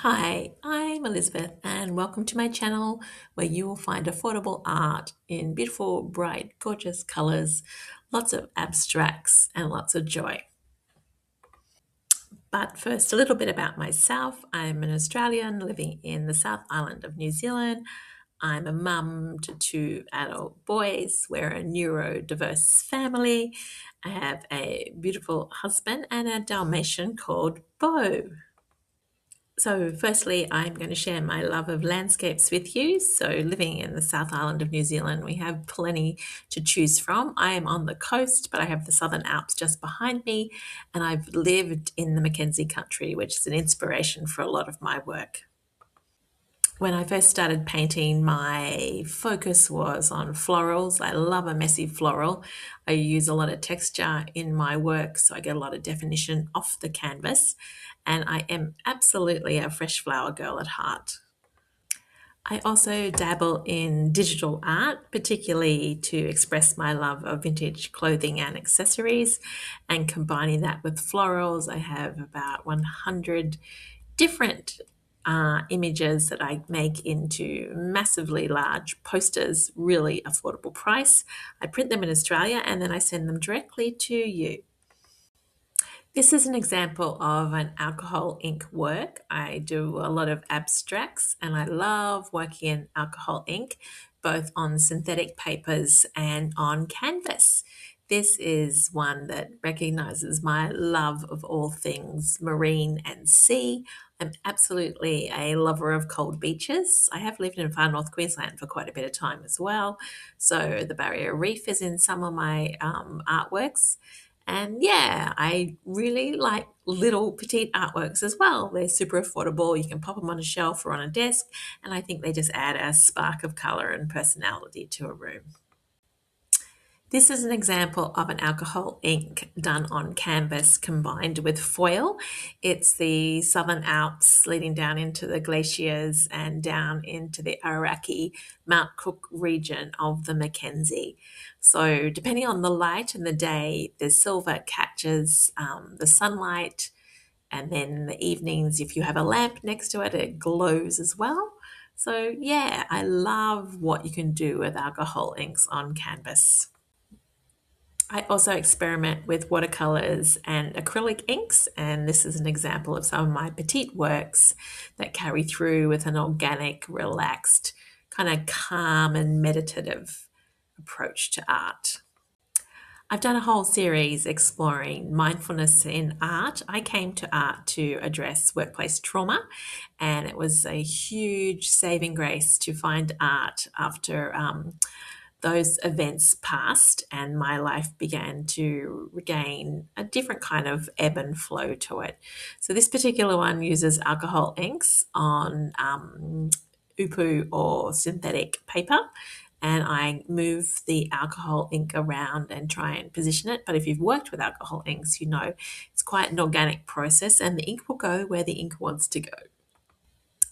Hi, I'm Elizabeth, and welcome to my channel where you will find affordable art in beautiful, bright, gorgeous colors, lots of abstracts, and lots of joy. But first, a little bit about myself. I'm an Australian living in the South Island of New Zealand. I'm a mum to two adult boys. We're a neurodiverse family. I have a beautiful husband and a Dalmatian called Bo. So, firstly, I'm going to share my love of landscapes with you. So, living in the South Island of New Zealand, we have plenty to choose from. I am on the coast, but I have the Southern Alps just behind me, and I've lived in the Mackenzie country, which is an inspiration for a lot of my work. When I first started painting, my focus was on florals. I love a messy floral. I use a lot of texture in my work, so I get a lot of definition off the canvas. And I am absolutely a fresh flower girl at heart. I also dabble in digital art, particularly to express my love of vintage clothing and accessories, and combining that with florals. I have about 100 different images that I make into massively large posters, really affordable price. I print them in Australia and then I send them directly to you. This is an example of an alcohol ink work. I do a lot of abstracts and I love working in alcohol ink, both on synthetic papers and on canvas. This is one that recognizes my love of all things marine and sea. I'm absolutely a lover of cold beaches. I have lived in far north Queensland for quite a bit of time as well. So the Barrier Reef is in some of my artworks. And yeah, I really like little petite artworks as well. They're super affordable. You can pop them on a shelf or on a desk, and I think they just add a spark of color and personality to a room. This is an example of an alcohol ink done on canvas combined with foil. It's the Southern Alps leading down into the glaciers and down into the Iraqi Mount Cook region of the Mackenzie. So depending on the light and the day, the silver catches the sunlight, and then in the evenings, if you have a lamp next to it, it glows as well. So yeah, I love what you can do with alcohol inks on canvas. I also experiment with watercolors and acrylic inks, and this is an example of some of my petite works that carry through with an organic, relaxed, kind of calm and meditative approach to art. I've done a whole series exploring mindfulness in art. I came to art to address workplace trauma, and it was a huge saving grace to find art after those events passed and my life began to regain a different kind of ebb and flow to it. So, this particular one uses alcohol inks on upu or synthetic paper. And I move the alcohol ink around and try and position it. But if you've worked with alcohol inks, you know it's quite an organic process and the ink will go where the ink wants to go.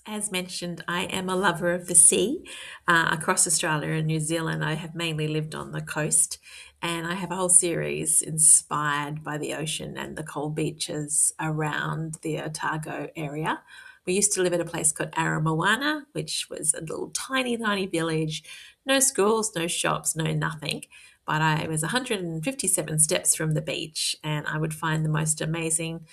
As mentioned, I am a lover of the sea. Across Australia and New Zealand, I have mainly lived on the coast, and I have a whole series inspired by the ocean and the cold beaches around the Otago area. We used to live at a place called Aramawana, which was a little tiny, tiny village, no schools, no shops, no nothing. But I was 157 steps from the beach, and I would find the most amazing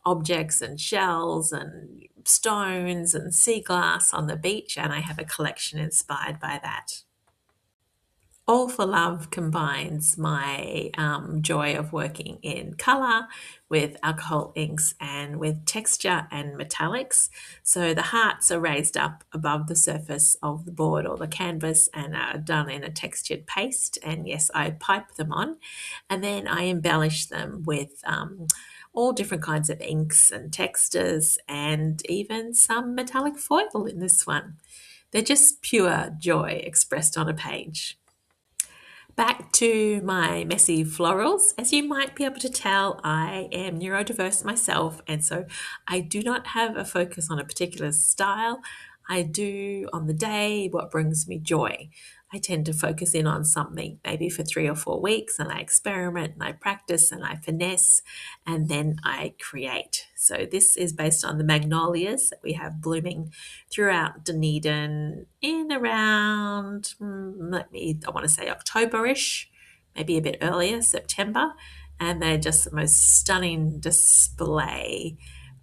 objects and shells and stones and sea glass on the beach, and I have a collection inspired by that. All for Love combines my joy of working in colour with alcohol inks and with texture and metallics. So the hearts are raised up above the surface of the board or the canvas and are done in a textured paste. And yes, I pipe them on and then I embellish them with all different kinds of inks and textures and even some metallic foil in this one. They're just pure joy expressed on a page. Back to my messy florals. As you might be able to tell, I am neurodiverse myself, and so I do not have a focus on a particular style. I do on the day what brings me joy. I tend to focus in on something maybe for 3 or 4 weeks, and I experiment and I practice and I finesse, and then I create. So this is based on the magnolias that we have blooming throughout Dunedin in around, I want to say October-ish, maybe a bit earlier, September. And they're just the most stunning display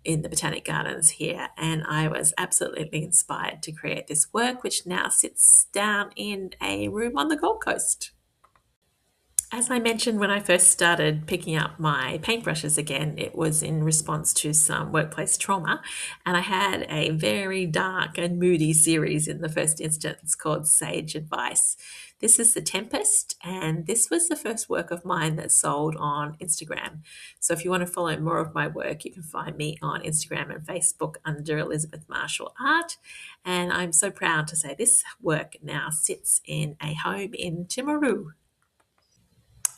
in the Botanic Gardens here, and I was absolutely inspired to create this work, which now sits down in a room on the Gold Coast. As I mentioned when I first started picking up my paintbrushes again, it was in response to some workplace trauma, and I had a very dark and moody series in the first instance called Sage Advice. This is The Tempest, and this was the first work of mine that sold on Instagram. So if you want to follow more of my work, you can find me on Instagram and Facebook under Elizabeth Marshall Art. And I'm so proud to say this work now sits in a home in Timaru.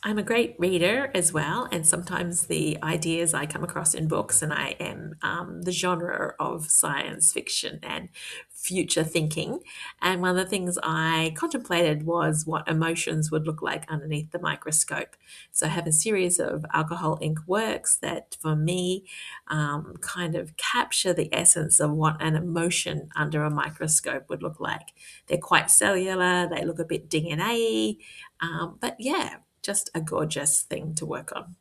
I'm a great reader as well, and sometimes the ideas I come across in books, and I am the genre of science fiction and future thinking. And one of the things I contemplated was what emotions would look like underneath the microscope. So I have a series of alcohol ink works that, for me, kind of capture the essence of what an emotion under a microscope would look like. They're quite cellular, they look a bit DNA, but yeah, just a gorgeous thing to work on.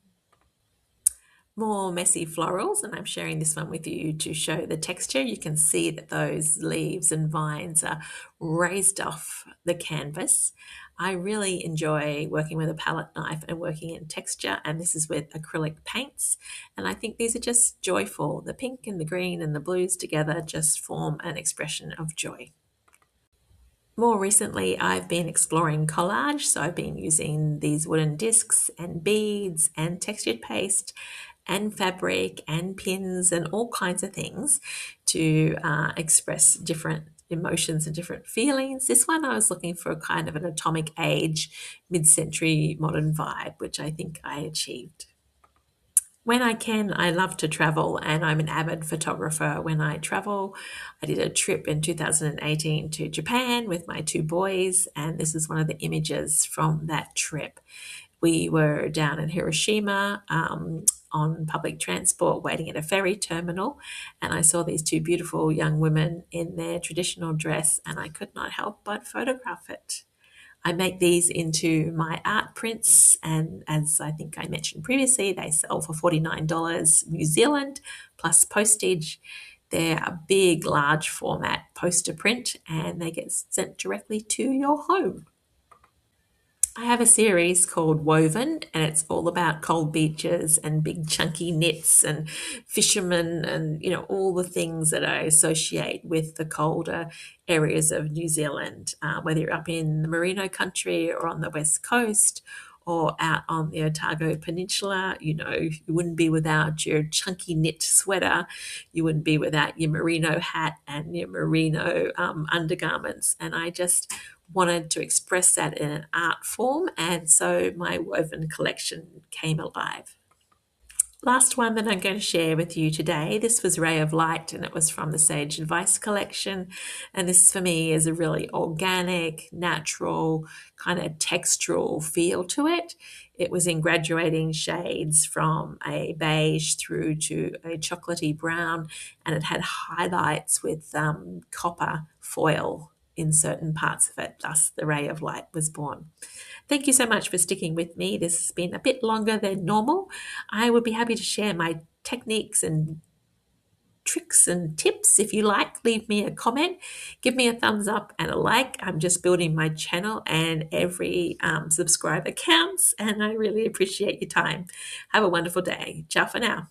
More messy florals, and I'm sharing this one with you to show the texture. You can see that those leaves and vines are raised off the canvas. I really enjoy working with a palette knife and working in texture, and this is with acrylic paints. And I think these are just joyful. The pink and the green and the blues together just form an expression of joy. More recently, I've been exploring collage, so I've been using these wooden discs and beads and textured paste and fabric and pins and all kinds of things to express different emotions and different feelings. This one I was looking for kind of an atomic age, mid-century modern vibe, which I think I achieved. When I can, I love to travel, and I'm an avid photographer. When I travel, I did a trip in 2018 to Japan with my two boys, and this is one of the images from that trip. We were down in Hiroshima on public transport waiting at a ferry terminal, and I saw these two beautiful young women in their traditional dress, and I could not help but photograph it. I make these into my art prints, and as I think I mentioned previously, they sell for $49 New Zealand plus postage. They're a big, large format poster print, and they get sent directly to your home. I have a series called Woven, and it's all about cold beaches and big chunky knits and fishermen and, all the things that I associate with the colder areas of New Zealand, whether you're up in the Merino country or on the west coast or out on the Otago Peninsula. You wouldn't be without your chunky knit sweater. You wouldn't be without your merino hat and your merino undergarments. And I just wanted to express that in an art form, and so my woven collection came alive. Last one that I'm going to share with you today, this was Ray of Light, and it was from the Sage Advice collection. And this for me is a really organic, natural, kind of textural feel to it. It was in graduating shades from a beige through to a chocolatey brown, and it had highlights with copper foil in certain parts of it. Thus, the Ray of Light was born. Thank you so much for sticking with me. This has been a bit longer than normal. I would be happy to share my techniques and tricks and tips. If you like, leave me a comment, give me a thumbs up and a like. I'm just building my channel, and every subscriber counts, and I really appreciate your time. Have a wonderful day. Ciao for now.